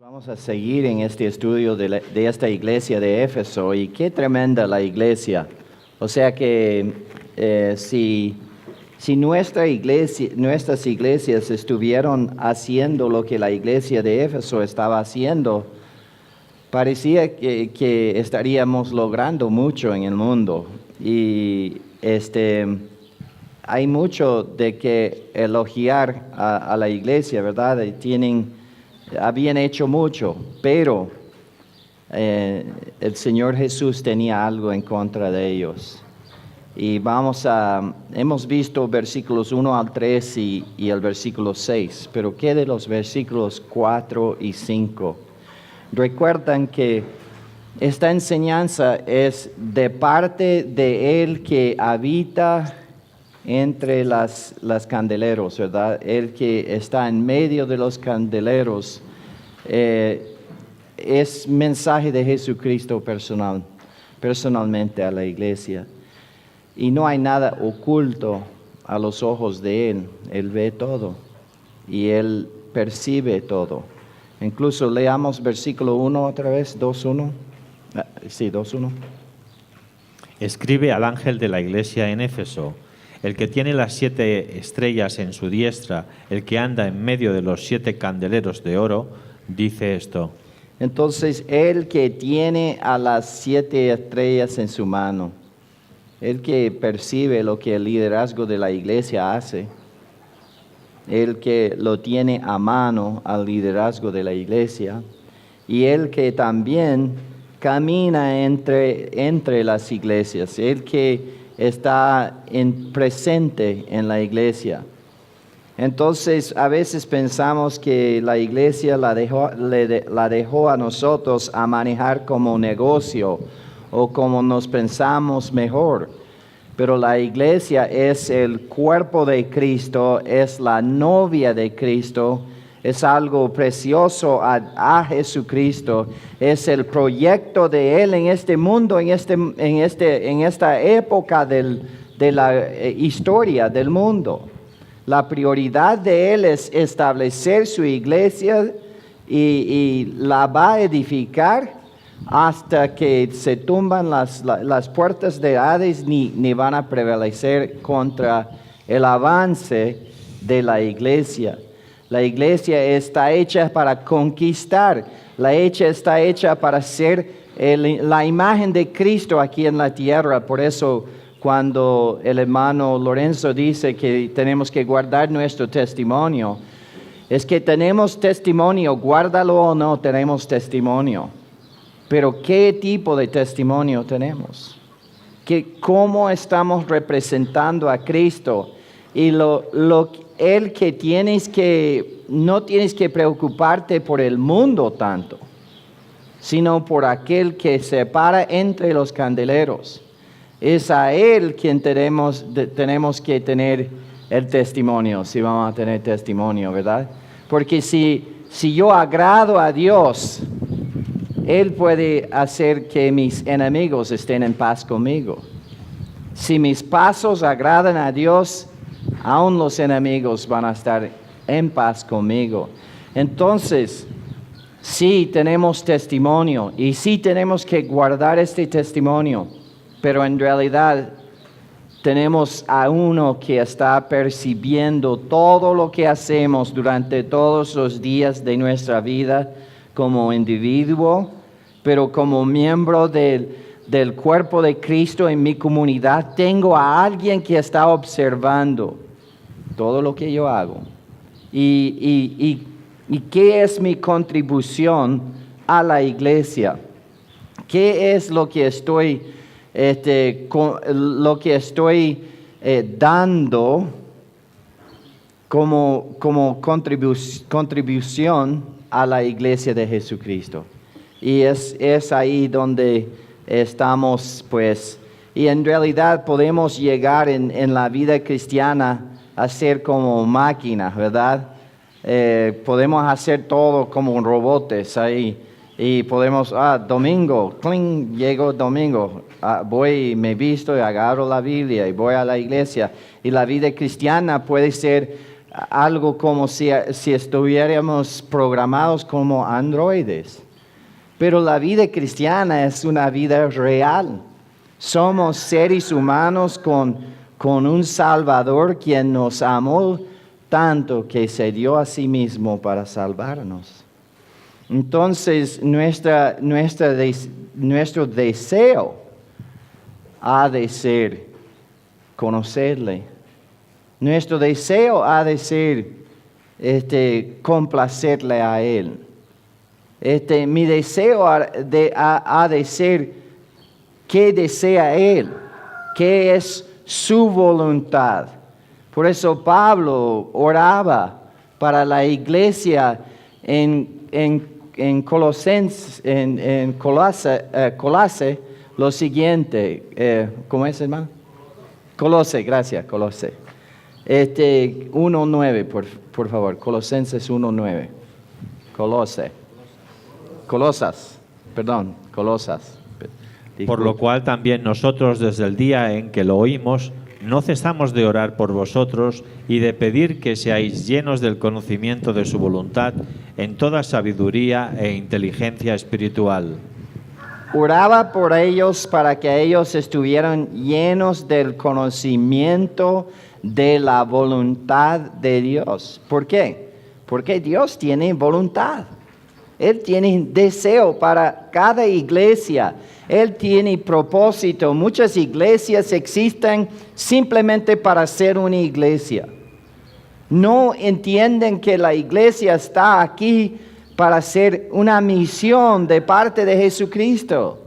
Vamos a seguir en este estudio de esta iglesia de Éfeso, y qué tremenda la iglesia. O sea que si nuestras iglesias estuvieron haciendo lo que la iglesia de Éfeso estaba haciendo, parecía que estaríamos logrando mucho en el mundo. Y hay mucho de que elogiar a la iglesia, ¿verdad? Habían hecho mucho, pero el Señor Jesús tenía algo en contra de ellos. Y hemos visto versículos 1 al 3 y el versículo 6, pero ¿qué de los versículos 4 y 5? Recuerdan que esta enseñanza es de parte de Él que habita entre las candeleros, ¿verdad? El que está en medio de los candeleros, es mensaje de Jesucristo personalmente a la iglesia. Y no hay nada oculto a los ojos de Él. Él ve todo y Él percibe todo. Incluso leamos versículo 1 otra vez, 2:1. Sí, 2:1. Escribe al ángel de la iglesia en Éfeso, el que tiene las 7 estrellas en su diestra, el que anda en medio de los 7 candeleros de oro, dice esto. Entonces, el que tiene a las 7 estrellas en su mano, el que percibe lo que el liderazgo de la iglesia hace, el que lo tiene a mano al liderazgo de la iglesia, y el que también camina entre las iglesias, el que está presente en la iglesia. Entonces, a veces pensamos que la iglesia la dejó a nosotros a manejar como negocio o como nos pensamos mejor. Pero la iglesia es el cuerpo de Cristo, es la novia de Cristo, es algo precioso a Jesucristo, es el proyecto de Él en este mundo, en esta época de la historia del mundo. La prioridad de Él es establecer su iglesia y la va a edificar hasta que se tumban las puertas de Hades, ni van a prevalecer contra el avance de la iglesia. La iglesia está hecha para conquistar, está hecha para ser la imagen de Cristo aquí en la tierra. Por eso, cuando el hermano Lorenzo dice que tenemos que guardar nuestro testimonio, es que tenemos testimonio, guárdalo o no, tenemos testimonio. Pero ¿qué tipo de testimonio tenemos? ¿Cómo estamos representando a Cristo? Y el que no tienes que preocuparte por el mundo tanto, sino por aquel que se para entre los candeleros. Es a Él quien tenemos que tener el testimonio, si vamos a tener testimonio, ¿verdad? Porque si yo agrado a Dios, Él puede hacer que mis enemigos estén en paz conmigo. Si mis pasos agradan a Dios, aún los enemigos van a estar en paz conmigo. Entonces, sí tenemos testimonio y sí tenemos que guardar este testimonio, pero en realidad tenemos a uno que está percibiendo todo lo que hacemos durante todos los días de nuestra vida como individuo, pero como miembro del cuerpo de Cristo en mi comunidad, tengo a alguien que está observando todo lo que yo hago. ¿Y qué es mi contribución a la iglesia? ¿Qué es lo que estoy dando como contribución a la iglesia de Jesucristo? Y es ahí donde estamos, pues, y en realidad podemos llegar en la vida cristiana a ser como máquinas, ¿verdad? Podemos hacer todo como robots ahí. Y podemos, domingo, cling, llego domingo, voy, me visto y agarro la Biblia y voy a la iglesia. Y la vida cristiana puede ser algo como si estuviéramos programados como androides. Pero la vida cristiana es una vida real. Somos seres humanos con un Salvador quien nos amó tanto que se dio a sí mismo para salvarnos. Entonces, nuestro deseo ha de ser conocerle. Nuestro deseo ha de ser complacerle a Él. Mi deseo ha de ser qué desea Él, qué es su voluntad. Por eso Pablo oraba para la iglesia en Colose lo siguiente. ¿Cómo es, hermano? Colose, gracias, Colose. 1:9, por favor, Colosenses 1:9. Colosas. Por lo cual también nosotros desde el día en que lo oímos, no cesamos de orar por vosotros y de pedir que seáis llenos del conocimiento de su voluntad en toda sabiduría e inteligencia espiritual. Oraba por ellos para que ellos estuvieran llenos del conocimiento de la voluntad de Dios. ¿Por qué? Porque Dios tiene voluntad. Él tiene deseo para cada iglesia. Él tiene propósito. Muchas iglesias existen simplemente para ser una iglesia. No entienden que la iglesia está aquí para ser una misión de parte de Jesucristo.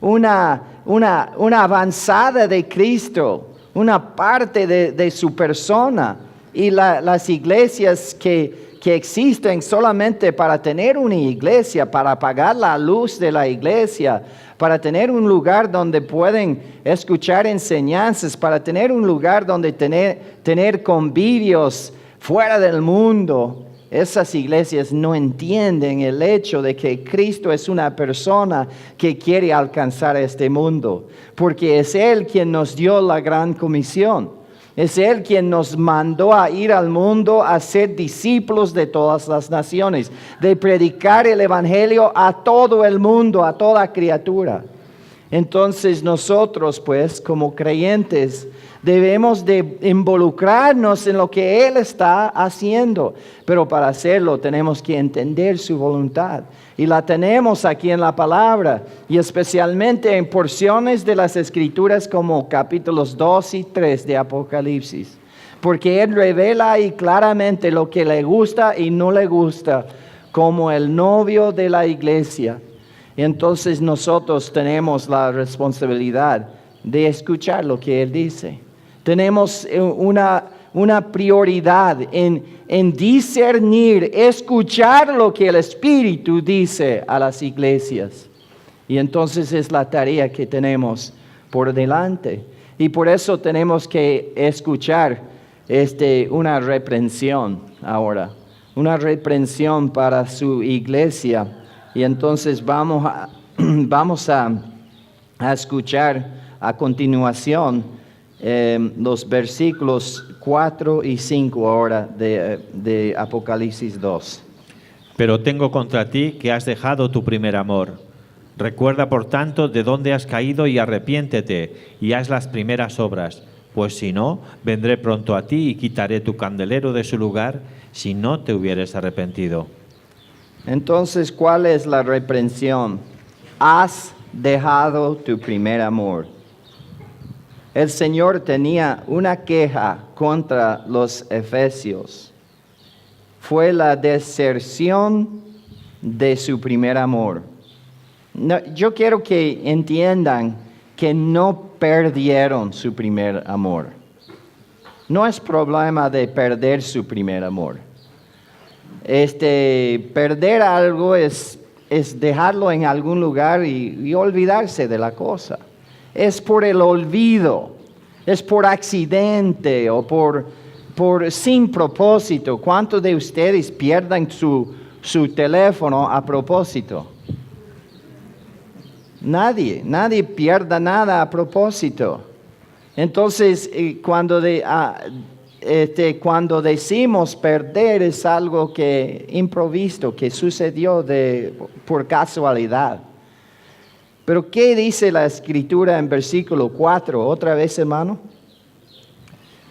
Una avanzada de Cristo. Una parte de su persona. Y las iglesias que existen solamente para tener una iglesia, para apagar la luz de la iglesia, para tener un lugar donde pueden escuchar enseñanzas, para tener un lugar donde tener convivios fuera del mundo. Esas iglesias no entienden el hecho de que Cristo es una persona que quiere alcanzar este mundo, porque es Él quien nos dio la gran comisión. Es Él quien nos mandó a ir al mundo a ser discípulos de todas las naciones, de predicar el evangelio a todo el mundo, a toda criatura. Entonces nosotros, pues, como creyentes, debemos de involucrarnos en lo que Él está haciendo. Pero para hacerlo tenemos que entender su voluntad. Y la tenemos aquí en la palabra. Y especialmente en porciones de las Escrituras como capítulos 2 y 3 de Apocalipsis. Porque Él revela ahí claramente lo que le gusta y no le gusta como el novio de la iglesia. Entonces nosotros tenemos la responsabilidad de escuchar lo que Él dice. Tenemos una prioridad en discernir, escuchar lo que el Espíritu dice a las iglesias. Y entonces es la tarea que tenemos por delante. Y por eso tenemos que escuchar una reprensión ahora. Una reprensión para su iglesia. Y entonces vamos a escuchar a continuación los versículos 4 y 5 ahora de Apocalipsis 2. Pero tengo contra ti que has dejado tu primer amor. Recuerda, por tanto, de dónde has caído y arrepiéntete y haz las primeras obras. Pues si no, vendré pronto a ti y quitaré tu candelero de su lugar si no te hubieres arrepentido. Entonces, ¿cuál es la reprensión? Has dejado tu primer amor. El Señor tenía una queja contra los efesios. Fue la deserción de su primer amor. No, yo quiero que entiendan que no perdieron su primer amor. No es problema de perder su primer amor. Perder algo es dejarlo en algún lugar y olvidarse de la cosa. Es por el olvido, es por accidente o por sin propósito. ¿Cuántos de ustedes pierden su teléfono a propósito? Nadie pierda nada a propósito. Entonces, cuando cuando decimos perder es algo que improvisto, que sucedió por casualidad. Pero ¿qué dice la Escritura en versículo 4? Otra vez, hermano.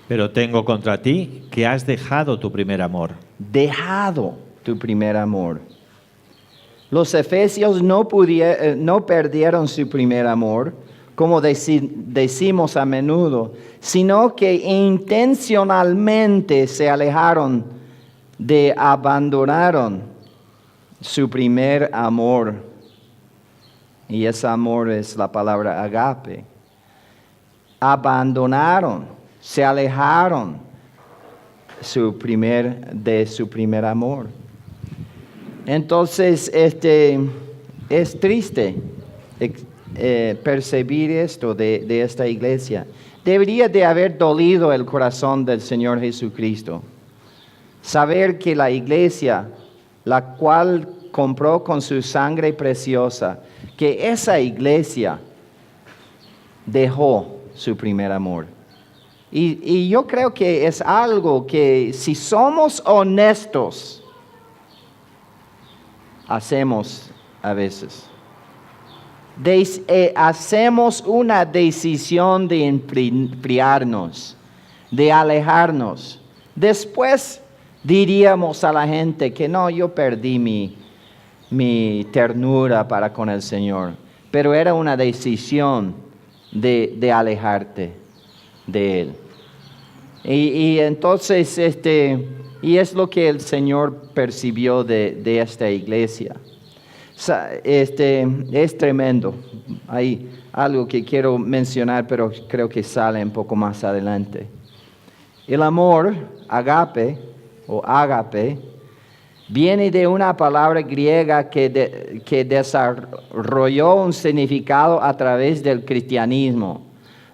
Pero tengo contra ti que has dejado tu primer amor. Dejado tu primer amor. Los efesios no perdieron su primer amor, como decimos a menudo, sino que intencionalmente se alejaron abandonaron su primer amor. Y ese amor es la palabra agape. Abandonaron, se alejaron de su primer amor. Entonces, es triste percibir esto de esta iglesia. Debería de haber dolido el corazón del Señor Jesucristo. Saber que la iglesia, la cual compró con su sangre preciosa, que esa iglesia dejó su primer amor. Y yo creo que es algo que si somos honestos, hacemos a veces. Hacemos una decisión de enfriarnos, de alejarnos. Después diríamos a la gente que no, yo perdí mi ternura para con el Señor. Pero era una decisión de alejarte de Él. Y entonces, y es lo que el Señor percibió de esta iglesia. Es tremendo. Hay algo que quiero mencionar, pero creo que sale un poco más adelante. El amor, agape o ágape, viene de una palabra griega que desarrolló un significado a través del cristianismo,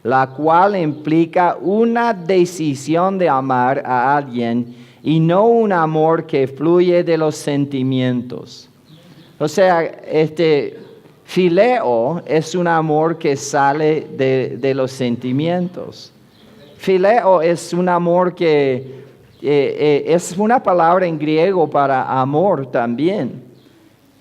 la cual implica una decisión de amar a alguien y no un amor que fluye de los sentimientos. O sea, fileo es un amor que sale de los sentimientos. Fileo es un amor que es una palabra en griego para amor también,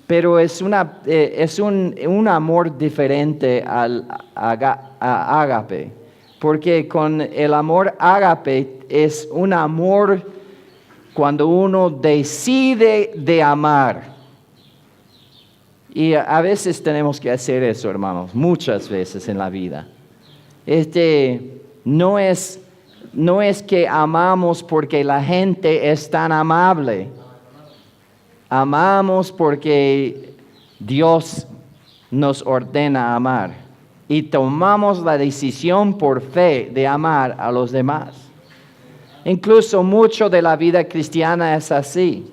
pero es un amor diferente al ágape, porque con el amor ágape es un amor cuando uno decide de amar. Y a veces tenemos que hacer eso, hermanos, muchas veces en la vida. No es que amamos porque la gente es tan amable. Amamos porque Dios nos ordena amar. Y tomamos la decisión por fe de amar a los demás. Incluso mucho de la vida cristiana es así.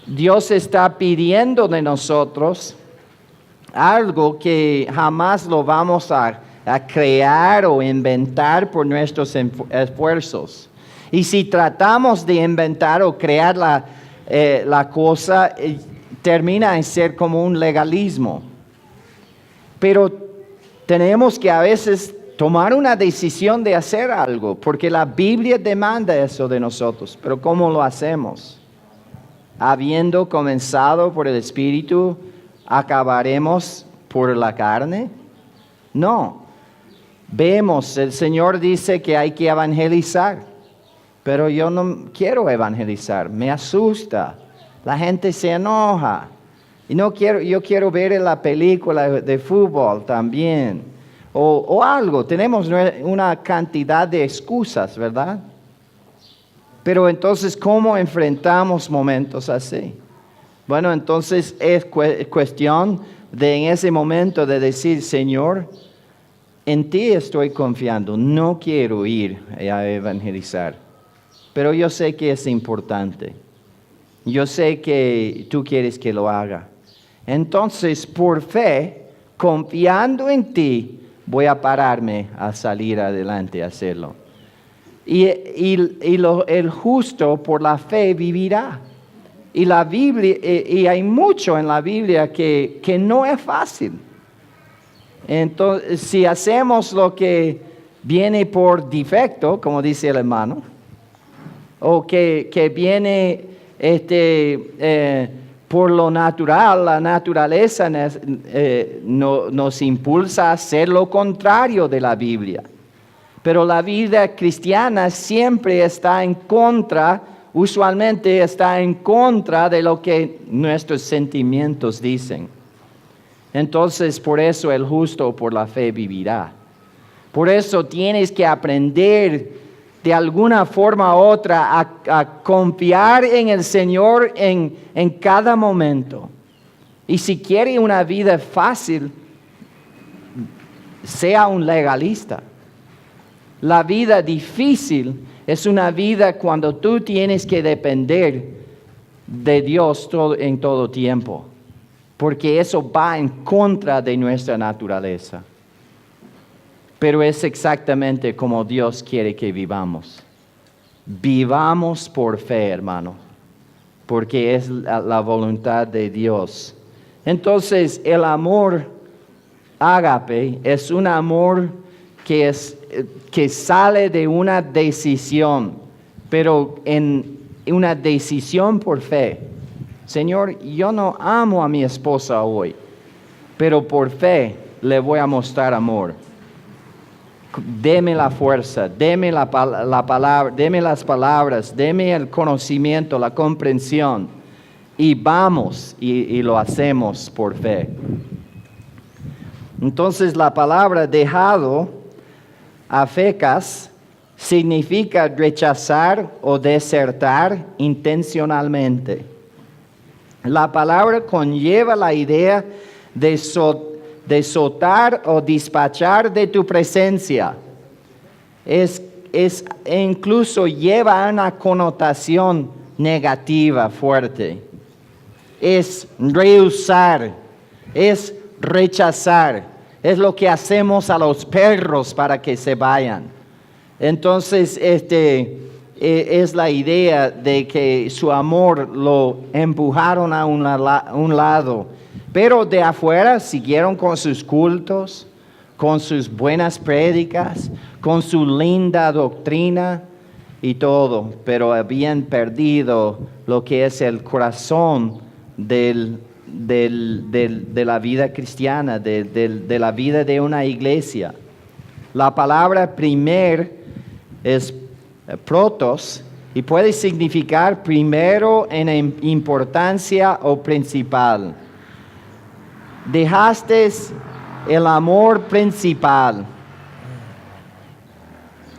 Dios está pidiendo de nosotros algo que jamás lo vamos a crear o inventar por nuestros esfuerzos. Y si tratamos de inventar o crear la cosa, termina en ser como un legalismo. Pero tenemos que a veces tomar una decisión de hacer algo, porque la Biblia demanda eso de nosotros. Pero ¿cómo lo hacemos? Habiendo comenzado por el Espíritu, ¿acabaremos por la carne? No. Vemos, el Señor dice que hay que evangelizar, pero yo no quiero evangelizar, me asusta, la gente se enoja, y yo quiero ver la película de fútbol también, o algo, tenemos una cantidad de excusas, ¿verdad? Pero entonces, ¿cómo enfrentamos momentos así? Bueno, entonces es cuestión de en ese momento de decir, Señor, en ti estoy confiando, no quiero ir a evangelizar, pero yo sé que es importante. Yo sé que tú quieres que lo haga. Entonces, por fe, confiando en ti, voy a pararme a salir adelante a hacerlo. Y el justo por la fe vivirá. Y la Biblia, y hay mucho en la Biblia que no es fácil. Entonces, si hacemos lo que viene por defecto, como dice el hermano, o que viene por lo natural. La naturaleza nos impulsa a hacer lo contrario de la Biblia. Pero la vida cristiana siempre está en contra, usualmente está en contra de lo que nuestros sentimientos dicen. Entonces, por eso el justo por la fe vivirá. Por eso tienes que aprender de alguna forma u otra a confiar en el Señor en cada momento. Y si quiere una vida fácil, sea un legalista. La vida difícil es una vida cuando tú tienes que depender de Dios en todo tiempo, porque eso va en contra de nuestra naturaleza. Pero es exactamente como Dios quiere que vivamos. Vivamos por fe, hermano, porque es la voluntad de Dios. Entonces, el amor ágape es un amor que sale de una decisión, pero en una decisión por fe. Señor, yo no amo a mi esposa hoy, pero por fe le voy a mostrar amor. Deme la fuerza, deme la palabra, deme las palabras, deme el conocimiento, la comprensión, y vamos y lo hacemos por fe. Entonces la palabra dejado afecas significa rechazar o desertar intencionalmente. La palabra conlleva la idea de soltar o despachar de tu presencia. E incluso lleva una connotación negativa fuerte. Es rehusar, es rechazar. Es lo que hacemos a los perros para que se vayan. Entonces, es la idea de que su amor lo empujaron a un lado. Pero de afuera siguieron con sus cultos, con sus buenas prédicas, con su linda doctrina y todo. Pero habían perdido lo que es el corazón de la vida cristiana, de la vida de una iglesia. La palabra primer es protos y puede significar primero en importancia o principal. Dejaste el amor principal.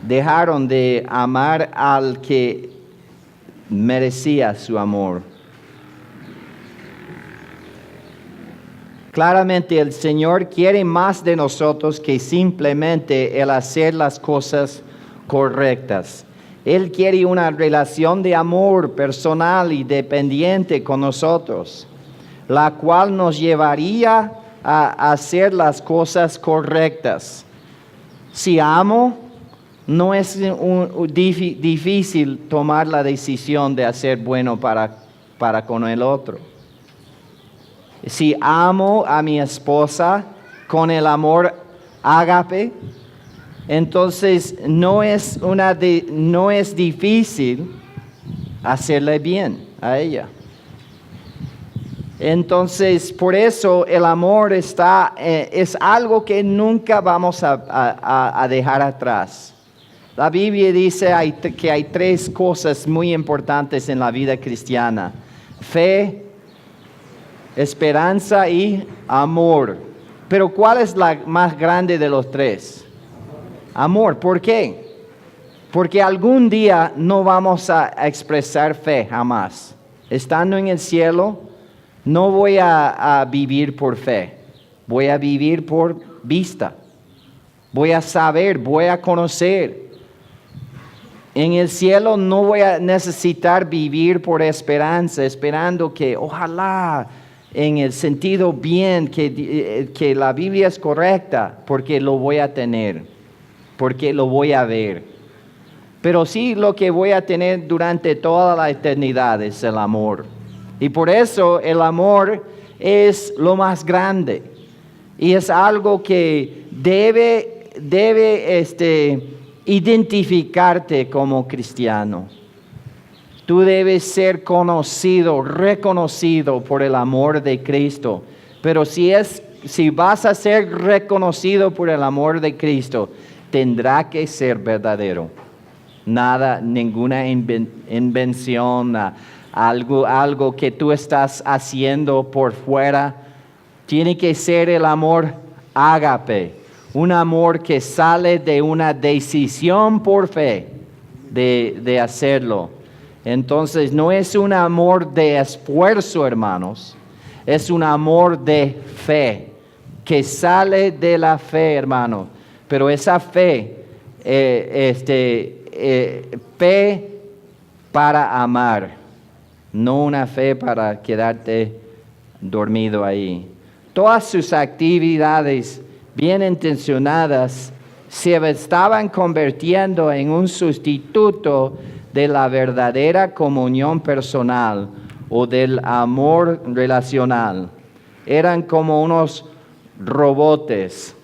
Dejaron de amar al que merecía su amor. Claramente el Señor quiere más de nosotros que simplemente el hacer las cosas correctas. Él quiere una relación de amor personal y dependiente con nosotros, la cual nos llevaría a hacer las cosas correctas. Si amo, no es difícil tomar la decisión de hacer bueno para con el otro. Si amo a mi esposa con el amor ágape, entonces no es difícil hacerle bien a ella. Entonces, por eso el amor es algo que nunca vamos a dejar atrás. La Biblia dice que hay tres cosas muy importantes en la vida cristiana: fe, esperanza y amor. Pero ¿cuál es la más grande de los tres? Amor. ¿Por qué? Porque algún día no vamos a expresar fe jamás. Estando en el cielo, no voy a vivir por fe. Voy a vivir por vista. Voy a saber, voy a conocer. En el cielo no voy a necesitar vivir por esperanza, esperando que ojalá en el sentido bien, que la Biblia es correcta, porque lo voy a tener, porque lo voy a ver. Pero sí, lo que voy a tener durante toda la eternidad es el amor. Y por eso el amor es lo más grande. Y es algo que debe identificarte como cristiano. Tú debes ser conocido, reconocido por el amor de Cristo. Pero si vas a ser reconocido por el amor de Cristo, tendrá que ser verdadero. Ninguna invención, algo que tú estás haciendo por fuera. Tiene que ser el amor ágape, un amor que sale de una decisión por fe de hacerlo. Entonces no es un amor de esfuerzo, hermanos, es un amor de fe, que sale de la fe, hermanos. Pero esa fe, fe para amar, no una fe para quedarte dormido ahí. Todas sus actividades bien intencionadas se estaban convirtiendo en un sustituto de la verdadera comunión personal o del amor relacional. Eran como unos robotes,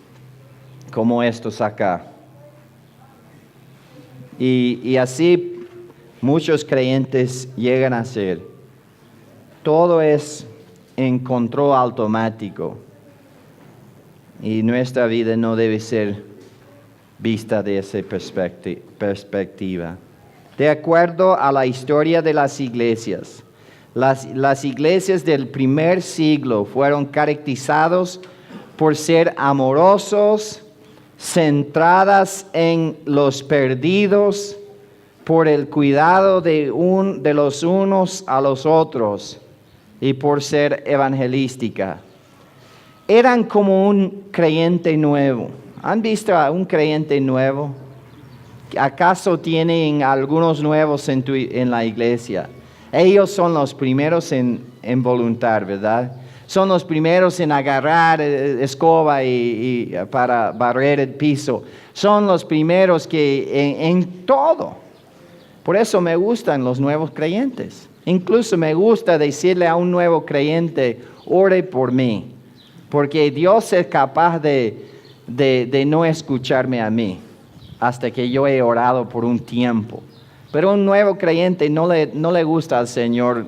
como estos acá. Y así muchos creyentes llegan a ser. Todo es en control automático. Y nuestra vida no debe ser vista de esa perspectiva. De acuerdo a la historia de las iglesias, las iglesias del primer siglo fueron caracterizados por ser amorosos, centradas en los perdidos, por el cuidado de los unos a los otros y por ser evangelística. Eran como un creyente nuevo. ¿Han visto a un creyente nuevo? ¿Acaso tienen algunos nuevos en la iglesia? Ellos son los primeros en voluntad, ¿verdad? Son los primeros en agarrar escoba y para barrer el piso. Son los primeros que en todo. Por eso me gustan los nuevos creyentes. Incluso me gusta decirle a un nuevo creyente, ore por mí. Porque Dios es capaz de no escucharme a mí hasta que yo he orado por un tiempo. Pero un nuevo creyente no le gusta al Señor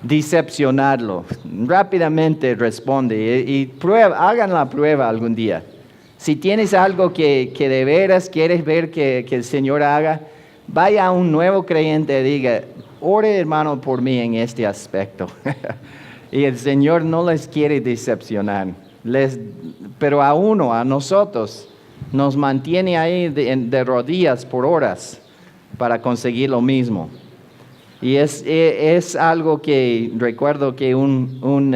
decepcionarlo. Rápidamente responde y hagan la prueba algún día. Si tienes algo que de veras quieres ver que el Señor haga, vaya a un nuevo creyente y diga, ore hermano por mí en este aspecto. Y el Señor no les quiere decepcionar. Pero a nosotros, nos mantiene ahí de rodillas por horas para conseguir lo mismo. Y es algo que recuerdo que un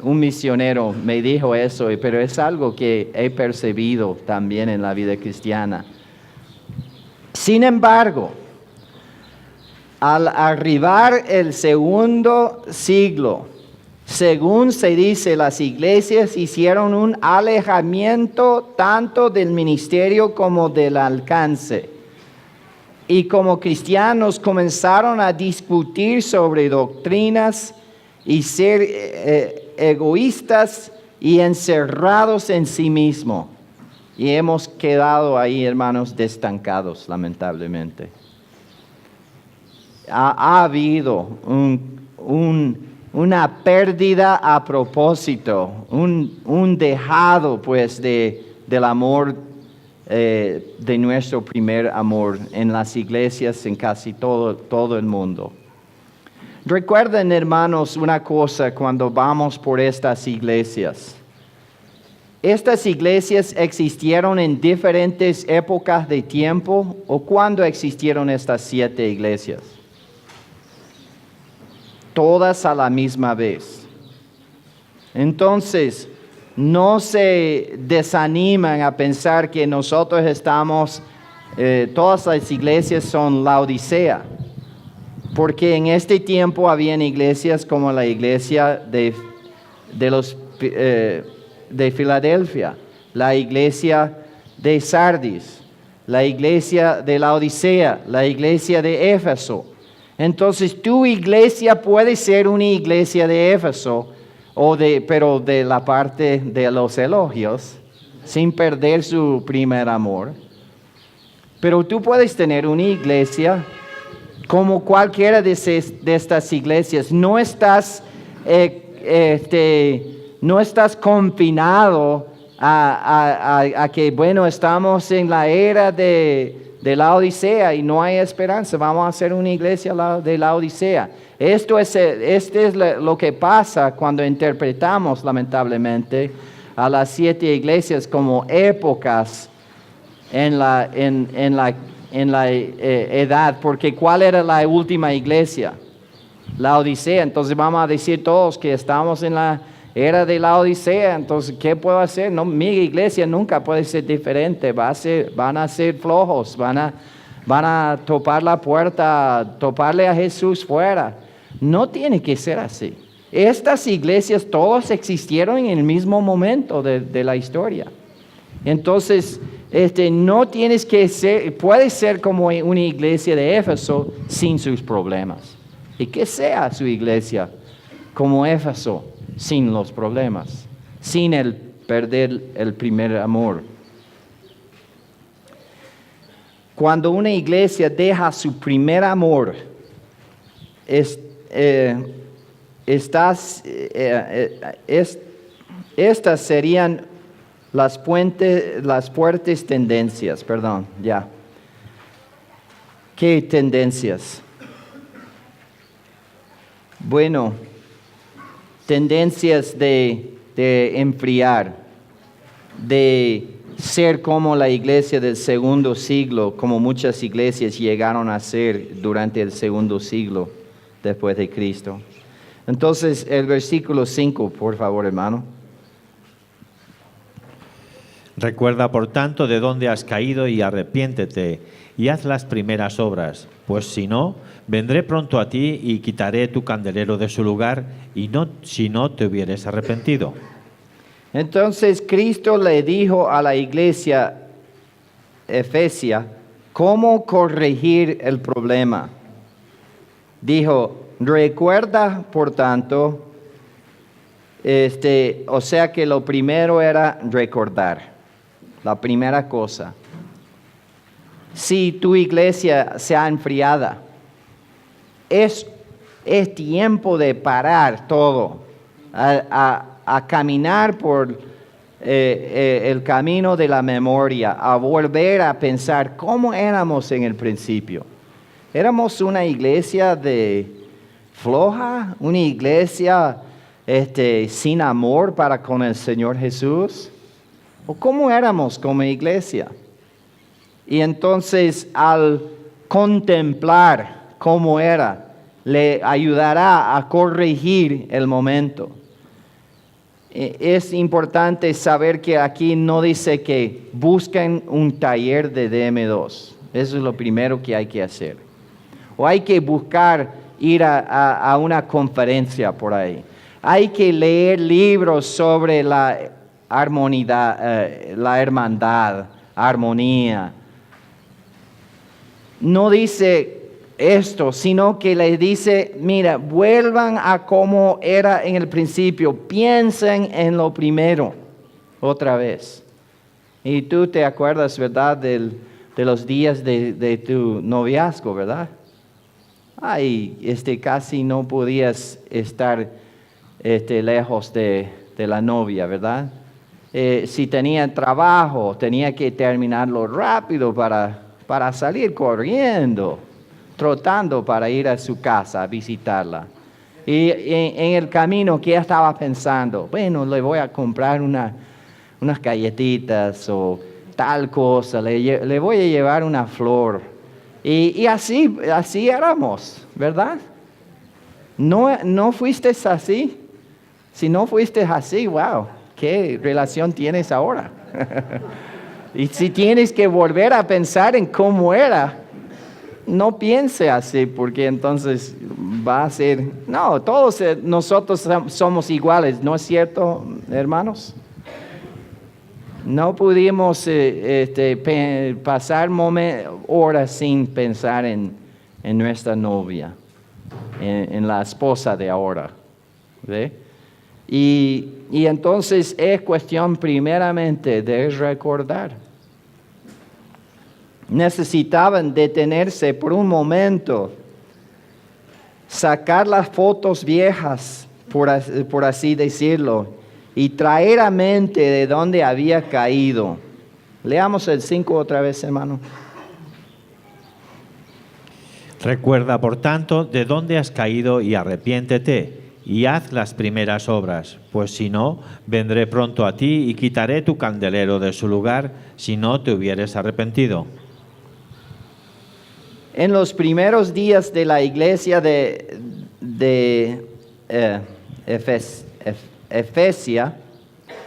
misionero me dijo eso, pero es algo que he percibido también en la vida cristiana. Sin embargo, al arribar el segundo siglo, según se dice, las iglesias hicieron un alejamiento tanto del ministerio como del alcance. Y como cristianos comenzaron a discutir sobre doctrinas y ser egoístas y encerrados en sí mismos. Y hemos quedado ahí, hermanos, estancados, lamentablemente. Ha habido una pérdida a propósito, un dejado pues del amor de nuestro primer amor en las iglesias en casi todo el mundo. Recuerden, hermanos, una cosa cuando vamos por estas iglesias. ¿Estas iglesias existieron en diferentes épocas de tiempo o cuándo existieron estas 7 iglesias? Todas a la misma vez. Entonces, no se desaniman a pensar que nosotros estamos, todas las iglesias son Laodicea, porque en este tiempo habían iglesias como la iglesia de Filadelfia, la iglesia de Sardis, la iglesia de Laodicea, la iglesia de Éfeso. Entonces tu iglesia puede ser una iglesia de Éfeso pero de la parte de los elogios, sin perder su primer amor. Pero tú puedes tener una iglesia como cualquiera de estas iglesias. No estás confinado a que, bueno, estamos en la era de la Odisea y no hay esperanza. Vamos a hacer una iglesia de la Odisea. Este es lo que pasa cuando interpretamos, lamentablemente, a las 7 iglesias como épocas en la edad, porque ¿cuál era la última iglesia? La Odisea. Entonces vamos a decir todos que estamos en la era de la Odisea. Entonces, ¿qué puedo hacer? No, mi iglesia nunca puede ser diferente. Van a ser flojos, van a topar la puerta, toparle a Jesús fuera. No tiene que ser así. Estas iglesias todas existieron en el mismo momento de la historia. Entonces, no tienes que ser, puede ser como una iglesia de Éfeso sin sus problemas. Y que sea su iglesia como Éfeso sin los problemas, sin el perder el primer amor. Cuando una iglesia deja su primer amor, estas serían las fuertes tendencias, ¿Qué tendencias? Bueno, tendencias de enfriar, de ser como la iglesia del segundo siglo, como muchas iglesias llegaron a ser durante el segundo siglo después de Cristo. Entonces, el versículo 5, por favor, hermano. Recuerda, por tanto, de dónde has caído y arrepiéntete y haz las primeras obras, pues si no, vendré pronto a ti y quitaré tu candelero de su lugar si no te hubieres arrepentido. Entonces Cristo le dijo a la iglesia efesia cómo corregir el problema. Dijo, recuerda, por tanto, o sea que lo primero era recordar, la primera cosa. Si tu iglesia se ha enfriado, es tiempo de parar todo, a caminar por el camino de la memoria, a volver a pensar cómo éramos en el principio. ¿Éramos una iglesia floja? ¿Una iglesia sin amor para con el Señor Jesús? ¿O cómo éramos como iglesia? Y entonces al contemplar cómo era, le ayudará a corregir el momento. Es importante saber que aquí no dice que busquen un taller de DM2. Eso es lo primero que hay que hacer. O hay que buscar ir a una conferencia por ahí. Hay que leer libros sobre la hermandad, armonía. No dice esto, sino que le dice, mira, vuelvan a como era en el principio, piensen en lo primero, otra vez. Y tú te acuerdas, ¿verdad?, de los días de tu noviazgo, ¿verdad? Ay, casi no podías estar lejos de la novia, ¿verdad? Si tenía trabajo, tenía que terminarlo rápido para salir corriendo, trotando para ir a su casa a visitarla. Y en el camino, ¿qué estaba pensando? Bueno, le voy a comprar unas galletitas o tal cosa, le voy a llevar una flor. Y así éramos, ¿verdad? ¿No fuiste así? Si no fuiste así, wow, ¿qué relación tienes ahora? Y si tienes que volver a pensar en cómo era, no piense así, porque entonces va a ser... No, todos nosotros somos iguales, ¿no es cierto, hermanos? No pudimos pasar horas sin pensar en nuestra novia, en la esposa de ahora, ¿ve? Y entonces es cuestión primeramente de recordar. Necesitaban detenerse por un momento, sacar las fotos viejas, por así decirlo, y traer a mente de dónde había caído. Leamos el 5 otra vez, hermano. Recuerda, por tanto, de dónde has caído y arrepiéntete y haz las primeras obras, pues si no, vendré pronto a ti y quitaré tu candelero de su lugar si no te hubieres arrepentido. En los primeros días de la iglesia de Efesia,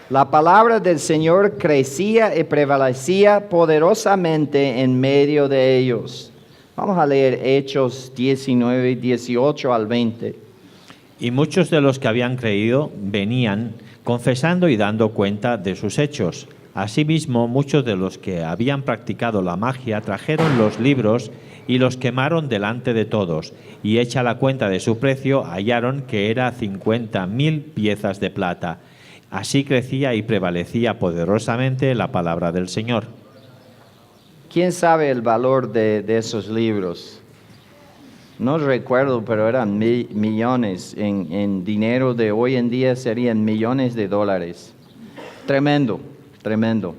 la palabra del Señor crecía y prevalecía poderosamente en medio de ellos. Vamos a leer Hechos 19, 18 al 20. Y muchos de los que habían creído venían confesando y dando cuenta de sus hechos. Asimismo, muchos de los que habían practicado la magia trajeron los libros y los quemaron delante de todos, y hecha la cuenta de su precio, hallaron que era 50,000 piezas de plata. Así crecía y prevalecía poderosamente la palabra del Señor. ¿Quién sabe el valor de esos libros? No recuerdo, pero eran millones. En dinero de hoy en día serían millones de dólares. Tremendo, tremendo.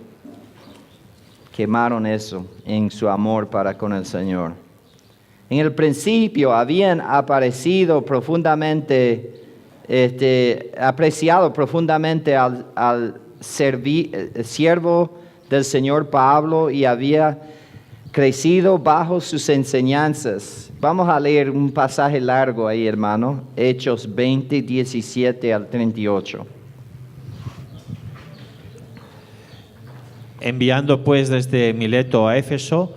Quemaron eso en su amor para con el Señor. En el principio habían apreciado profundamente al siervo del Señor Pablo y había crecido bajo sus enseñanzas. Vamos a leer un pasaje largo ahí, hermano. Hechos 20, 17 al 38. Enviando pues desde Mileto a Éfeso,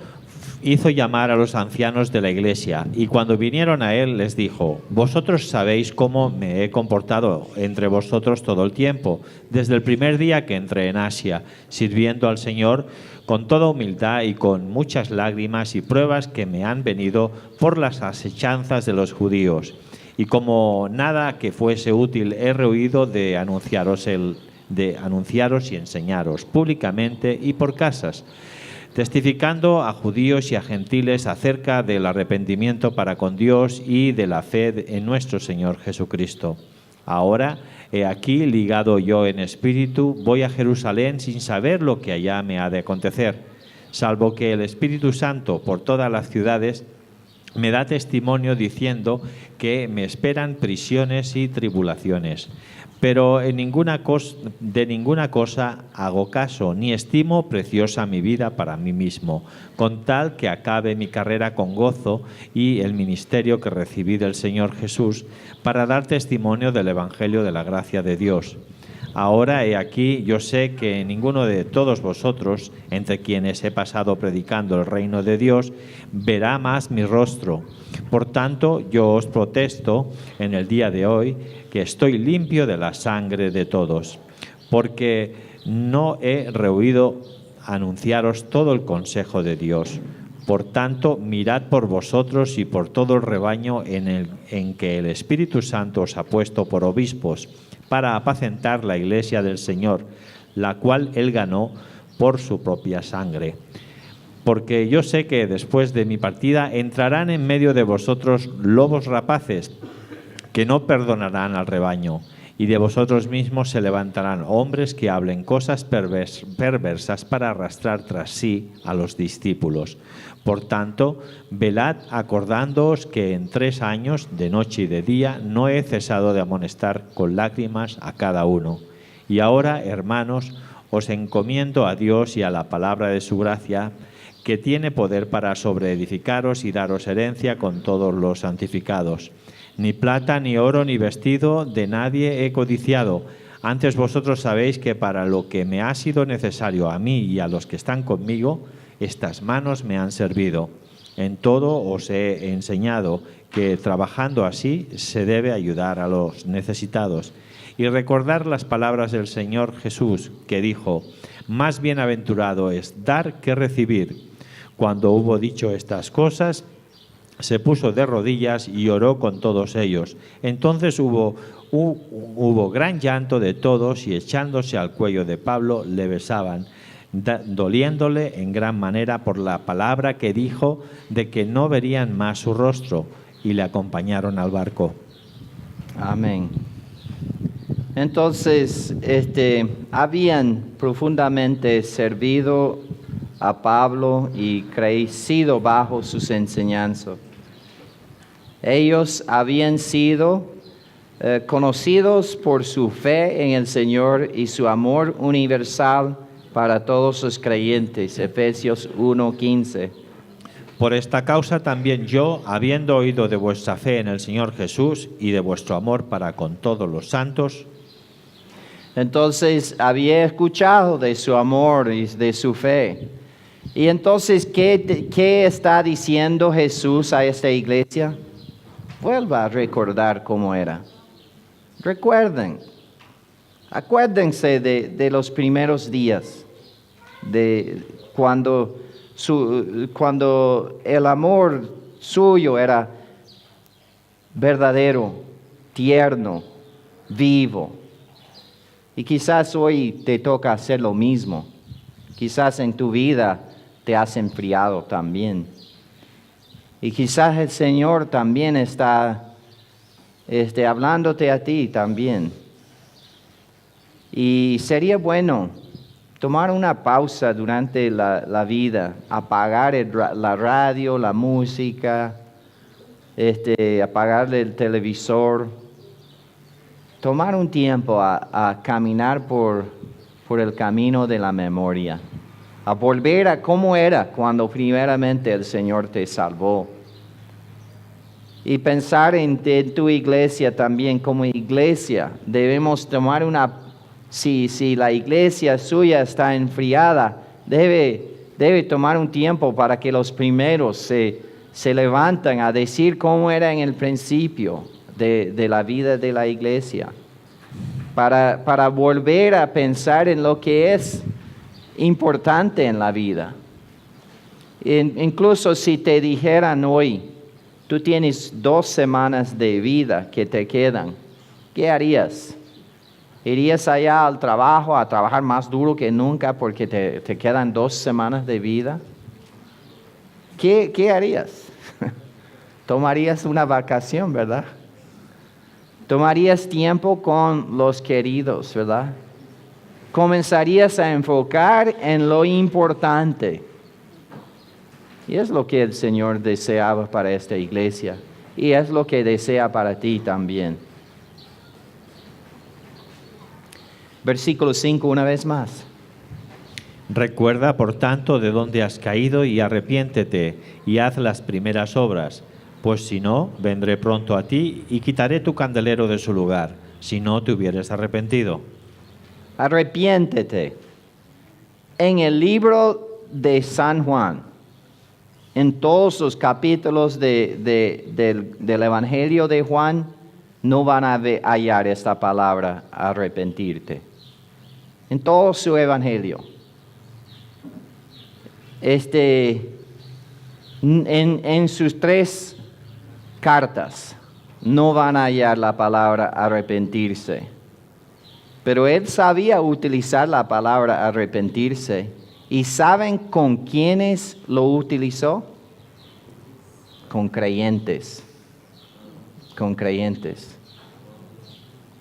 hizo llamar a los ancianos de la iglesia, y cuando vinieron a él les dijo: vosotros sabéis cómo me he comportado entre vosotros todo el tiempo, desde el primer día que entré en Asia, sirviendo al Señor con toda humildad y con muchas lágrimas y pruebas que me han venido por las asechanzas de los judíos. Y como nada que fuese útil he rehuido de anunciaros y enseñaros públicamente y por casas, testificando a judíos y a gentiles acerca del arrepentimiento para con Dios y de la fe en nuestro Señor Jesucristo. Ahora, he aquí, ligado yo en espíritu, voy a Jerusalén sin saber lo que allá me ha de acontecer, salvo que el Espíritu Santo por todas las ciudades me da testimonio diciendo que me esperan prisiones y tribulaciones. Pero de ninguna cosa hago caso, ni estimo preciosa mi vida para mí mismo, con tal que acabe mi carrera con gozo y el ministerio que recibí del Señor Jesús, para dar testimonio del Evangelio de la gracia de Dios. Ahora he aquí, yo sé que ninguno de todos vosotros, entre quienes he pasado predicando el reino de Dios, verá más mi rostro. Por tanto, yo os protesto en el día de hoy que estoy limpio de la sangre de todos, porque no he rehuido anunciaros todo el consejo de Dios. Por tanto, mirad por vosotros y por todo el rebaño en que el Espíritu Santo os ha puesto por obispos, para apacentar la iglesia del Señor, la cual Él ganó por su propia sangre. Porque yo sé que después de mi partida entrarán en medio de vosotros lobos rapaces, que no perdonarán al rebaño, y de vosotros mismos se levantarán hombres que hablen cosas perversas para arrastrar tras sí a los discípulos. Por tanto, velad acordándoos que en 3 años, de noche y de día, no he cesado de amonestar con lágrimas a cada uno. Y ahora, hermanos, os encomiendo a Dios y a la palabra de su gracia, que tiene poder para sobreedificaros y daros herencia con todos los santificados. Ni plata, ni oro, ni vestido de nadie he codiciado. Antes vosotros sabéis que para lo que me ha sido necesario a mí y a los que están conmigo, estas manos me han servido. En todo os he enseñado que trabajando así se debe ayudar a los necesitados. Y recordar las palabras del Señor Jesús, que dijo: más bienaventurado es dar que recibir. Cuando hubo dicho estas cosas, se puso de rodillas y oró con todos ellos. Entonces hubo gran llanto de todos y echándose al cuello de Pablo le besaban, doliéndole en gran manera por la palabra que dijo de que no verían más su rostro, y le acompañaron al barco. Amén. Entonces, habían profundamente servido a Pablo y crecido bajo sus enseñanzas. Ellos habían sido conocidos por su fe en el Señor y su amor universal para todos los creyentes. Efesios 1:15. Por esta causa también yo, habiendo oído de vuestra fe en el Señor Jesús y de vuestro amor para con todos los santos. Entonces había escuchado de su amor y de su fe. Y entonces, ¿qué está diciendo Jesús a esta iglesia? Vuelva a recordar cómo era. Acuérdense de los primeros días, de cuando el amor suyo era verdadero, tierno, vivo. Y quizás hoy te toca hacer lo mismo. Quizás en tu vida te has enfriado también. Y quizás el Señor también está hablándote a ti también. Y sería bueno tomar una pausa durante la vida, apagar la radio, la música, apagar el televisor, tomar un tiempo a caminar por el camino de la memoria, a volver a cómo era cuando primeramente el Señor te salvó. Y pensar en tu iglesia también, como iglesia, debemos tomar si la iglesia suya está enfriada, debe tomar un tiempo para que los primeros se levanten a decir cómo era en el principio de la vida de la iglesia. Para volver a pensar en lo que es importante en la vida. Incluso si te dijeran hoy, tú tienes 2 semanas de vida que te quedan, ¿qué harías? ¿Irías allá al trabajo a trabajar más duro que nunca porque te quedan 2 semanas de vida? ¿Qué harías? Tomarías una vacación, ¿verdad? Tomarías tiempo con los queridos, ¿verdad? Comenzarías a enfocar en lo importante. Y es lo que el Señor deseaba para esta iglesia. Y es lo que desea para ti también. Versículo 5 una vez más. Recuerda, por tanto, de dónde has caído y arrepiéntete y haz las primeras obras, pues si no, vendré pronto a ti y quitaré tu candelero de su lugar, si no te hubieres arrepentido. Arrepiéntete. En el libro de San Juan, en todos los capítulos del Evangelio de Juan, no van a hallar esta palabra, arrepentirte. En todo su Evangelio. En sus 3 cartas no van a hallar la palabra arrepentirse. Pero él sabía utilizar la palabra arrepentirse. ¿Y saben con quiénes lo utilizó? Con creyentes. Con creyentes.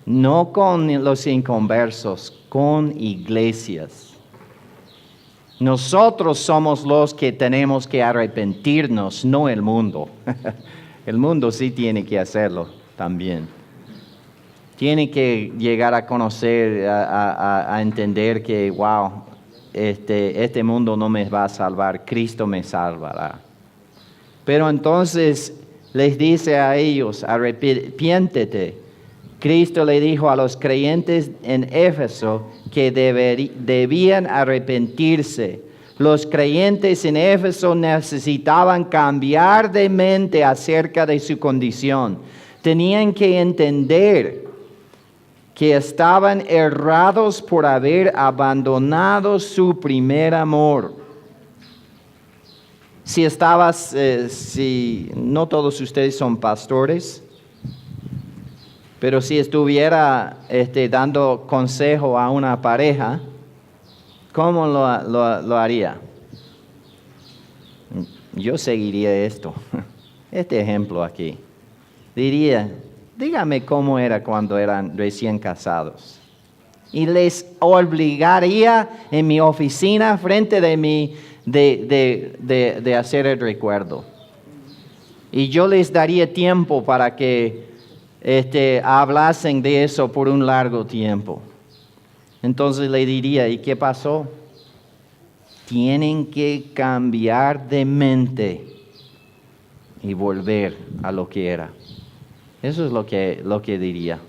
No con los inconversos, con iglesias. Nosotros somos los que tenemos que arrepentirnos, no el mundo. El mundo sí tiene que hacerlo también. Tiene que llegar a conocer, a entender que, wow, este mundo no me va a salvar, Cristo me salvará. Pero entonces les dice a ellos, arrepiéntete. Cristo le dijo a los creyentes en Éfeso que debían arrepentirse. Los creyentes en Éfeso necesitaban cambiar de mente acerca de su condición. Tenían que entender que estaban errados por haber abandonado su primer amor. si no todos ustedes son pastores, pero si estuviera dando consejo a una pareja, ¿cómo lo haría? Yo seguiría este ejemplo aquí. Diría, dígame cómo era cuando eran recién casados. Y les obligaría en mi oficina frente de mí de hacer el recuerdo. Y yo les daría tiempo para que hablasen de eso por un largo tiempo. Entonces le diría, ¿y qué pasó? Tienen que cambiar de mente y volver a lo que era. Eso es lo que diría.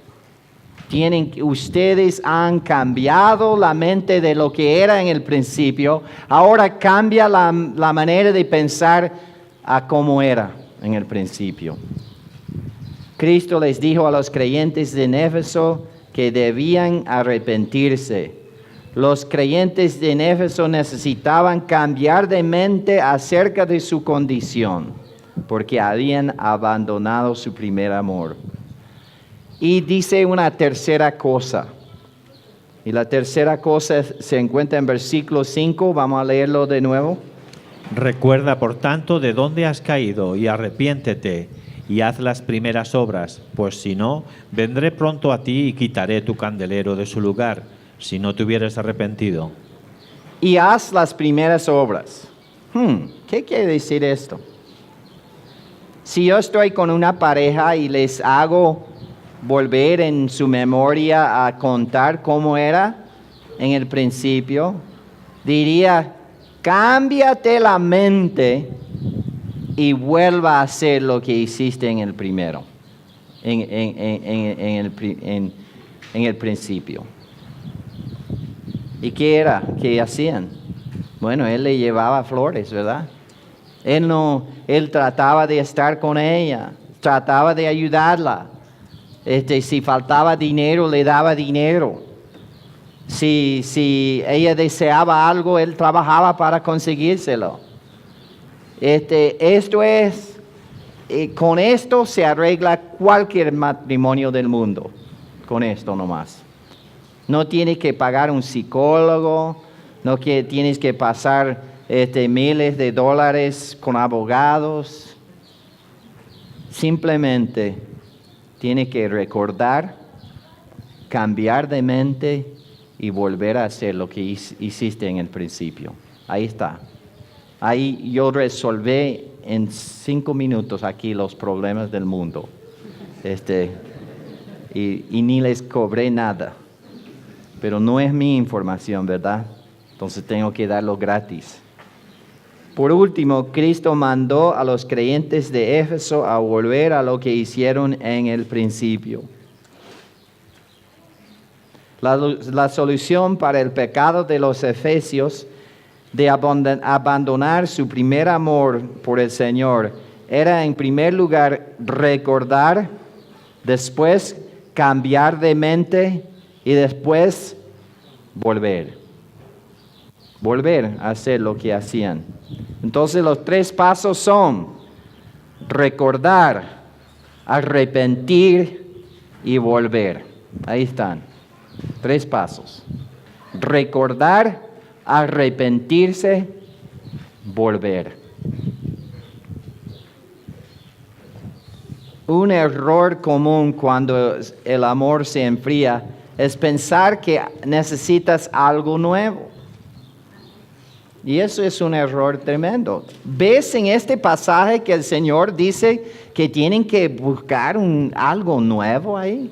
Ustedes han cambiado la mente de lo que era en el principio. Ahora cambia la manera de pensar a cómo era en el principio. Cristo les dijo a los creyentes de Éfeso que debían arrepentirse. Los creyentes de Éfeso necesitaban cambiar de mente acerca de su condición, porque habían abandonado su primer amor. Y dice una tercera cosa. Y la tercera cosa se encuentra en versículo 5. Vamos a leerlo de nuevo. Recuerda, por tanto, de dónde has caído y arrepiéntete y haz las primeras obras, pues si no, vendré pronto a ti y quitaré tu candelero de su lugar, si no te hubieras arrepentido. Y haz las primeras obras. ¿Qué quiere decir esto? Si yo estoy con una pareja y les hago volver en su memoria a contar cómo era en el principio, diría, cámbiate la mente y vuelva a hacer lo que hiciste en el primero, en el principio. ¿Y qué era? ¿Qué hacían? Bueno, él le llevaba flores, ¿verdad? Él trataba de estar con ella, trataba de ayudarla. Si faltaba dinero, le daba dinero. Si ella deseaba algo, él trabajaba para conseguírselo. Con esto se arregla cualquier matrimonio del mundo. Con esto nomás. No tienes que pagar un psicólogo, no tienes que pasar miles de dólares con abogados. Simplemente tienes que recordar, cambiar de mente y volver a hacer lo que hiciste en el principio. Ahí está. Ahí yo resolví en 5 minutos aquí los problemas del mundo. Y ni les cobré nada. Pero no es mi información, ¿verdad? Entonces tengo que darlo gratis. Por último, Cristo mandó a los creyentes de Éfeso a volver a lo que hicieron en el principio. La solución para el pecado de los efesios de abandonar su primer amor por el Señor era en primer lugar recordar, después cambiar de mente y después volver a hacer lo que hacían. Entonces los 3 pasos son recordar, arrepentir y volver. Ahí están, 3 pasos. Recordar, arrepentirse, volver. Un error común cuando el amor se enfría es pensar que necesitas algo nuevo. Y eso es un error tremendo. ¿Ves en este pasaje que el Señor dice que tienen que buscar algo nuevo ahí?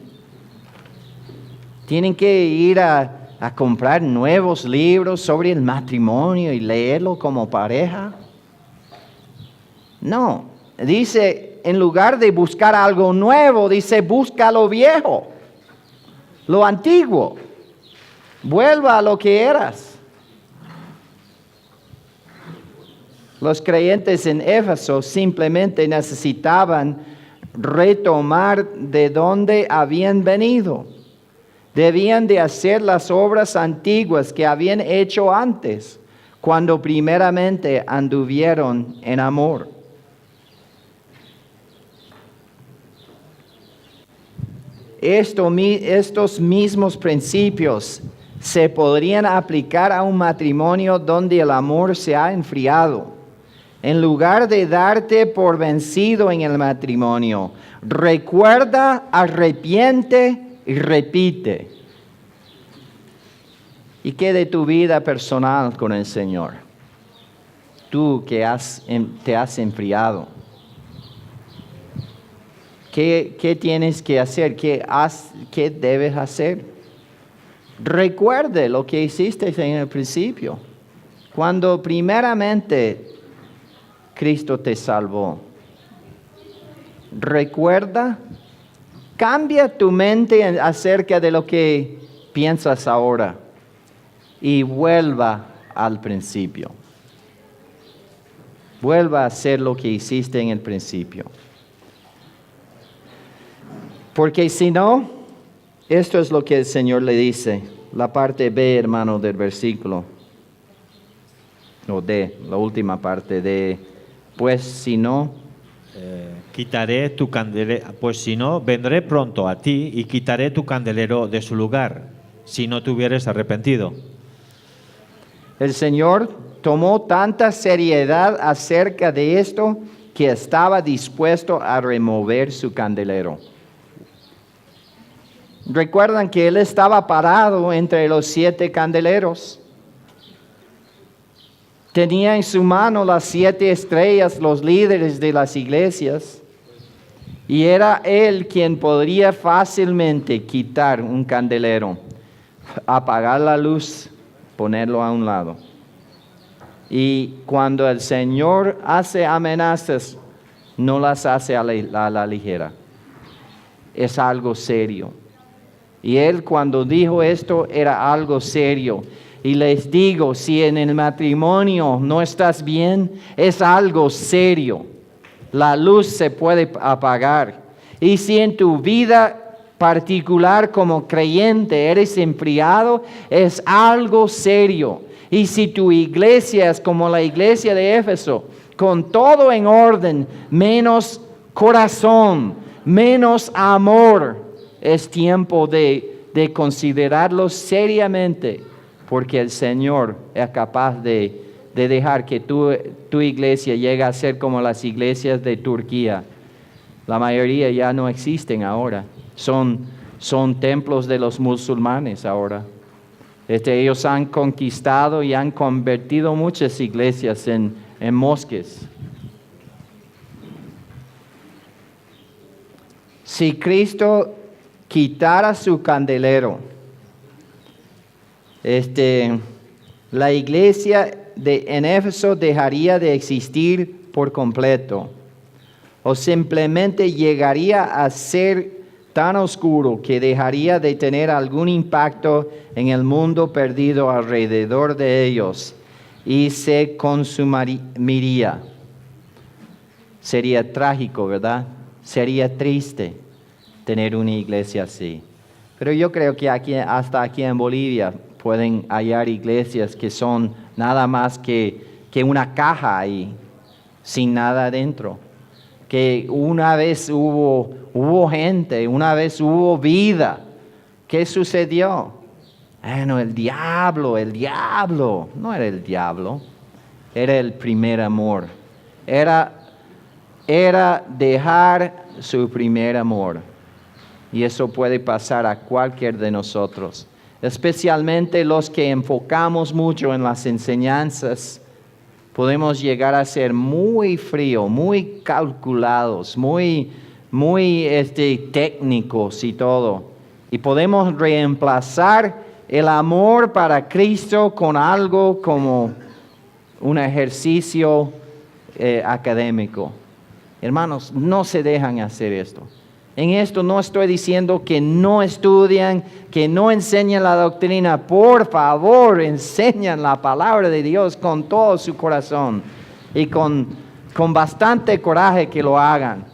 Tienen que ir a comprar nuevos libros sobre el matrimonio y leerlo como pareja. No, dice, en lugar de buscar algo nuevo, dice, busca lo viejo, lo antiguo. Vuelva a lo que eras. Los creyentes en Éfeso simplemente necesitaban retomar de donde habían venido. Debían de hacer las obras antiguas que habían hecho antes, cuando primeramente anduvieron en amor. Estos mismos principios se podrían aplicar a un matrimonio donde el amor se ha enfriado. En lugar de darte por vencido en el matrimonio, recuerda, arrepiente y repite. ¿Y qué de tu vida personal con el Señor? Tú que te has enfriado. ¿Qué tienes que hacer? ¿Qué debes hacer? Recuerde lo que hiciste en el principio. Cuando primeramente Cristo te salvó. Recuerda, cambia tu mente acerca de lo que piensas ahora y vuelva al principio. Vuelva a hacer lo que hiciste en el principio. Porque si no, esto es lo que el Señor le dice, la parte B, hermano, del versículo, o D, la última parte de, pues si no, quitaré tu candelero, pues si no, vendré pronto a ti y quitaré tu candelero de su lugar, si no te hubieres arrepentido. El Señor tomó tanta seriedad acerca de esto que estaba dispuesto a remover su candelero. Recuerdan que Él estaba parado entre los 7 candeleros. Tenía en su mano las 7 estrellas, los líderes de las iglesias. Y era Él quien podría fácilmente quitar un candelero, apagar la luz, ponerlo a un lado. Y cuando el Señor hace amenazas, no las hace a la ligera. Es algo serio. Y Él cuando dijo esto era algo serio. Y les digo, si en el matrimonio no estás bien, es algo serio. La luz se puede apagar. Y si en tu vida particular como creyente eres enfriado, es algo serio. Y si tu iglesia es como la iglesia de Éfeso, con todo en orden, menos corazón, menos amor, es tiempo de considerarlo seriamente, porque el Señor es capaz de dejar que tu iglesia llegue a ser como las iglesias de Turquía. La mayoría ya no existen ahora. Son templos de los musulmanes ahora. Ellos han conquistado y han convertido muchas iglesias en mosques. Si Cristo quitara su candelero, la iglesia en Éfeso dejaría de existir por completo, o simplemente llegaría a ser tan oscuro que dejaría de tener algún impacto en el mundo perdido alrededor de ellos y se consumiría. Sería trágico, ¿verdad? Sería triste tener una iglesia así. Pero yo creo que hasta aquí en Bolivia pueden hallar iglesias que son nada más que una caja ahí, sin nada adentro. Que una vez hubo gente, una vez hubo vida. ¿Qué sucedió? Bueno, el diablo. No era el diablo, era el primer amor. Era dejar su primer amor. Y eso puede pasar a cualquier de nosotros, especialmente los que enfocamos mucho en las enseñanzas. Podemos llegar a ser muy fríos, muy calculados, muy técnicos y todo. Y podemos reemplazar el amor para Cristo con algo como un ejercicio académico. Hermanos, no se dejan hacer esto. En esto no estoy diciendo que no estudian, que no enseñan la doctrina. Por favor, enseñan la palabra de Dios con todo su corazón y con bastante coraje que lo hagan.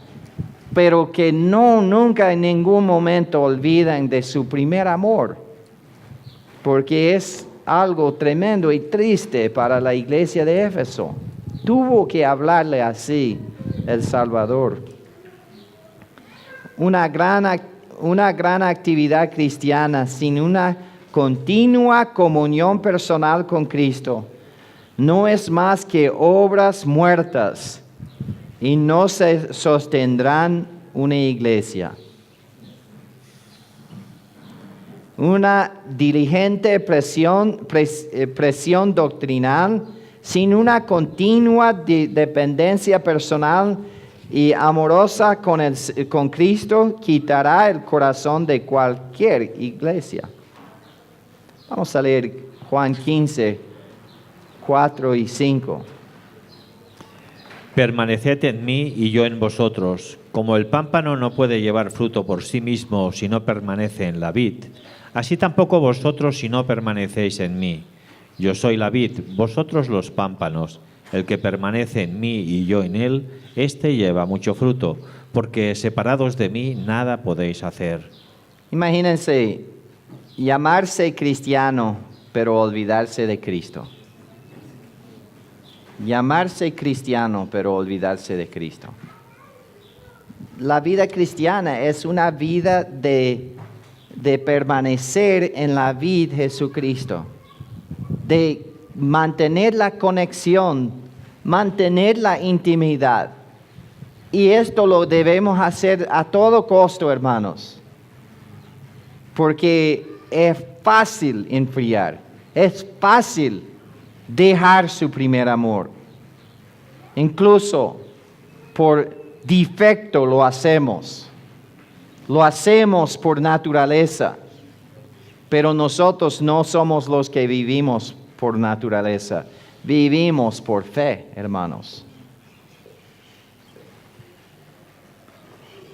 Pero que nunca en ningún momento olviden de su primer amor. Porque es algo tremendo y triste para la iglesia de Éfeso. Tuvo que hablarle así el Salvador. Una gran actividad cristiana sin una continua comunión personal con Cristo no es más que obras muertas y no se sostendrán una iglesia. Una diligente presión doctrinal sin una continua dependencia personal y amorosa con Cristo quitará el corazón de cualquier iglesia. Vamos a leer Juan 15, 4 y 5. Permaneced en mí y yo en vosotros. Como el pámpano no puede llevar fruto por sí mismo si no permanece en la vid, así tampoco vosotros si no permanecéis en mí. Yo soy la vid, vosotros los pámpanos. El que permanece en mí y yo en él, éste lleva mucho fruto, porque separados de mí nada podéis hacer. Imagínense llamarse cristiano, pero olvidarse de Cristo. Llamarse cristiano, pero olvidarse de Cristo. La vida cristiana es una vida de permanecer en la vid Jesucristo, de mantener la conexión, mantener la intimidad. Y esto lo debemos hacer a todo costo, hermanos, porque es fácil enfriar, es fácil dejar su primer amor. Incluso por defecto lo hacemos por naturaleza, pero nosotros no somos los que vivimos por naturaleza, vivimos por fe, hermanos.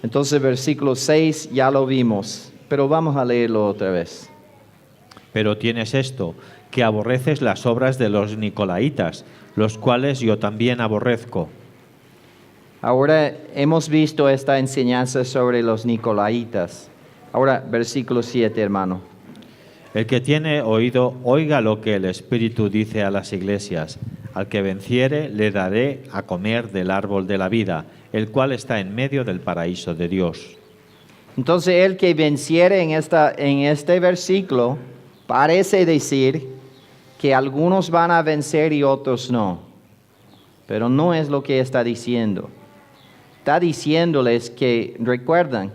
Entonces, versículo 6 ya lo vimos, pero vamos a leerlo otra vez. Pero tienes esto, que aborreces las obras de los nicolaítas, los cuales yo también aborrezco. Ahora hemos visto esta enseñanza sobre los nicolaítas. Ahora, versículo 7, hermano. El que tiene oído, oiga lo que el Espíritu dice a las iglesias. Al que venciere, le daré a comer del árbol de la vida, el cual está en medio del paraíso de Dios. Entonces, el que venciere en este versículo parece decir que algunos van a vencer y otros no. Pero no es lo que está diciendo. Está diciéndoles que recuerdan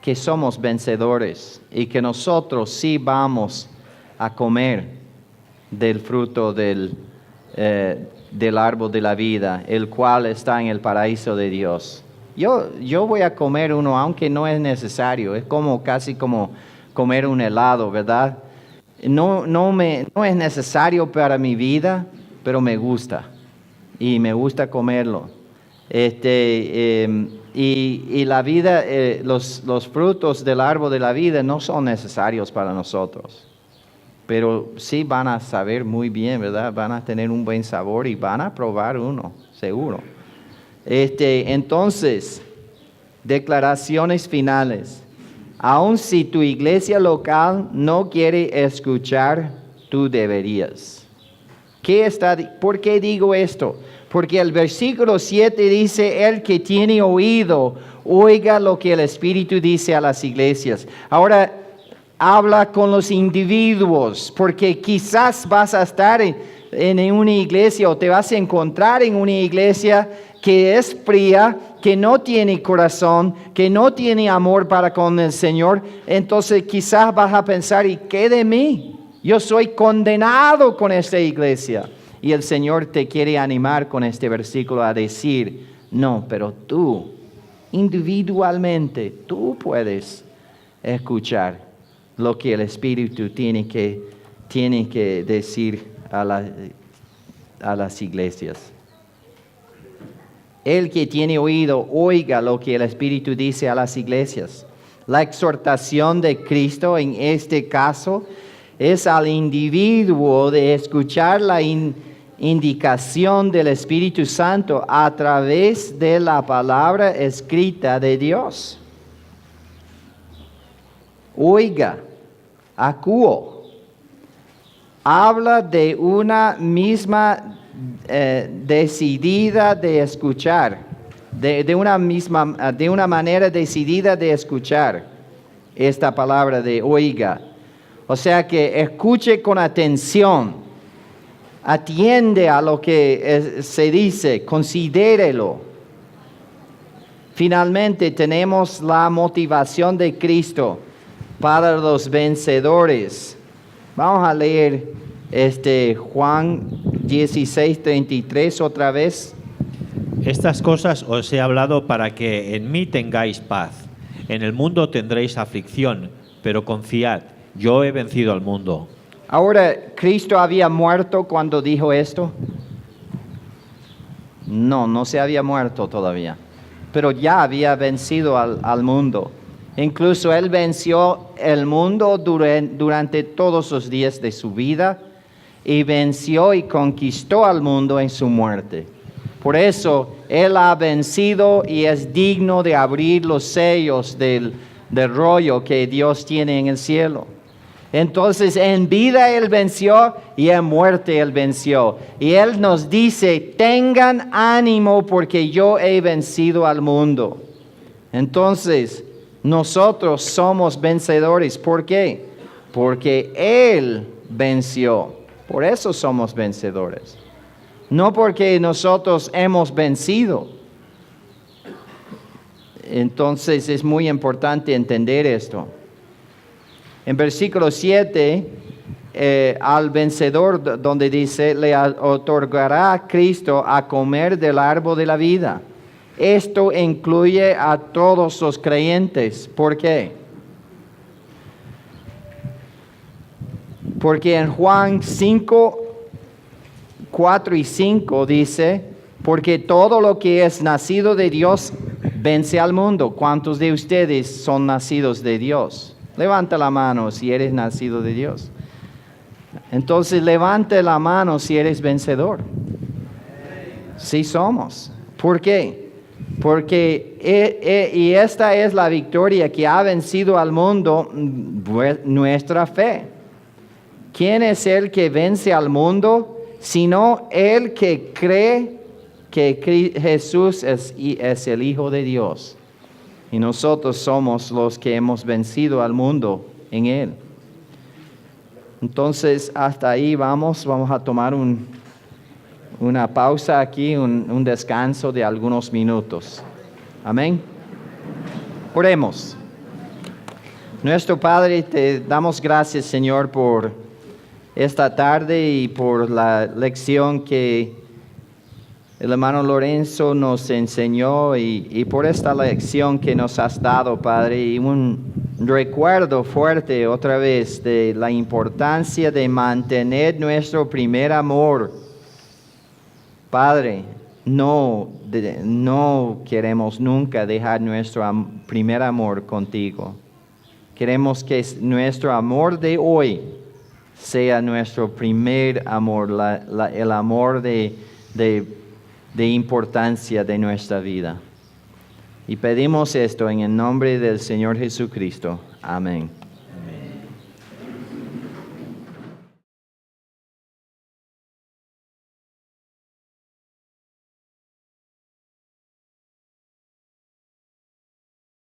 que somos vencedores y que nosotros sí vamos a comer del fruto del árbol de la vida, el cual está en el paraíso de Dios. Yo voy a comer uno, aunque no es necesario. Es casi como comer un helado, ¿verdad? No es necesario para mi vida, pero me gusta. Y me gusta comerlo. Y la vida, los frutos del árbol de la vida no son necesarios para nosotros. Pero sí van a saber muy bien, ¿verdad? Van a tener un buen sabor y van a probar uno, seguro. Entonces, declaraciones finales. Aun si tu iglesia local no quiere escuchar, tú deberías. ¿Por qué digo esto? Porque el versículo 7 dice, el que tiene oído, oiga lo que el Espíritu dice a las iglesias. Ahora, habla con los individuos, porque quizás vas a estar en una iglesia o te vas a encontrar en una iglesia que es fría, que no tiene corazón, que no tiene amor para con el Señor. Entonces quizás vas a pensar, ¿y qué de mí? Yo soy condenado con esta iglesia. Y el Señor te quiere animar con este versículo a decir, no, pero tú, individualmente, tú puedes escuchar lo que el Espíritu tiene que decir a las iglesias. El que tiene oído, oiga lo que el Espíritu dice a las iglesias. La exhortación de Cristo en este caso es al individuo de escuchar la indicación del Espíritu Santo a través de la palabra escrita de Dios. Oiga, acuo. habla de una misma decidida de escuchar, de una manera decidida de escuchar esta palabra de oiga. O sea que escuche con atención, atiende a lo que se dice, considérelo. Finalmente tenemos la motivación de Cristo para los vencedores. Vamos a leer Juan 16:33 otra vez. Estas cosas os he hablado para que en mí tengáis paz. En el mundo tendréis aflicción, pero confiad, yo he vencido al mundo. Ahora, ¿Cristo había muerto cuando dijo esto? No se había muerto todavía, pero ya había vencido al mundo. Incluso Él venció el mundo durante todos los días de su vida y venció y conquistó al mundo en su muerte. Por eso Él ha vencido y es digno de abrir los sellos del rollo que Dios tiene en el cielo. Entonces en vida Él venció y en muerte Él venció. Y Él nos dice, tengan ánimo porque yo he vencido al mundo. Entonces nosotros somos vencedores. ¿Por qué? Porque Él venció. Por eso somos vencedores. No porque nosotros hemos vencido. Entonces es muy importante entender esto. En versículo 7, al vencedor, donde dice, le otorgará a Cristo a comer del árbol de la vida. Esto incluye a todos los creyentes. ¿Por qué? Porque en Juan 5, 4 y 5 dice, porque todo lo que es nacido de Dios vence al mundo. ¿Cuántos de ustedes son nacidos de Dios? Levanta la mano si eres nacido de Dios. Entonces levante la mano si eres vencedor. Sí somos. ¿Por qué? Porque y esta es la victoria que ha vencido al mundo, nuestra fe. ¿Quién es el que vence al mundo? Sino el que cree que Jesús es el Hijo de Dios. Y nosotros somos los que hemos vencido al mundo en Él. Entonces, hasta ahí vamos a tomar una pausa aquí, un descanso de algunos minutos. Amén. Oremos. Nuestro Padre, te damos gracias, Señor, por esta tarde y por la lección que el hermano Lorenzo nos enseñó y por esta lección que nos has dado, Padre, y un recuerdo fuerte otra vez de la importancia de mantener nuestro primer amor. Padre, no queremos nunca dejar nuestro primer amor contigo. Queremos que nuestro amor de hoy sea nuestro primer amor, el amor de importancia de nuestra vida. Y pedimos esto en el nombre del Señor Jesucristo. Amén.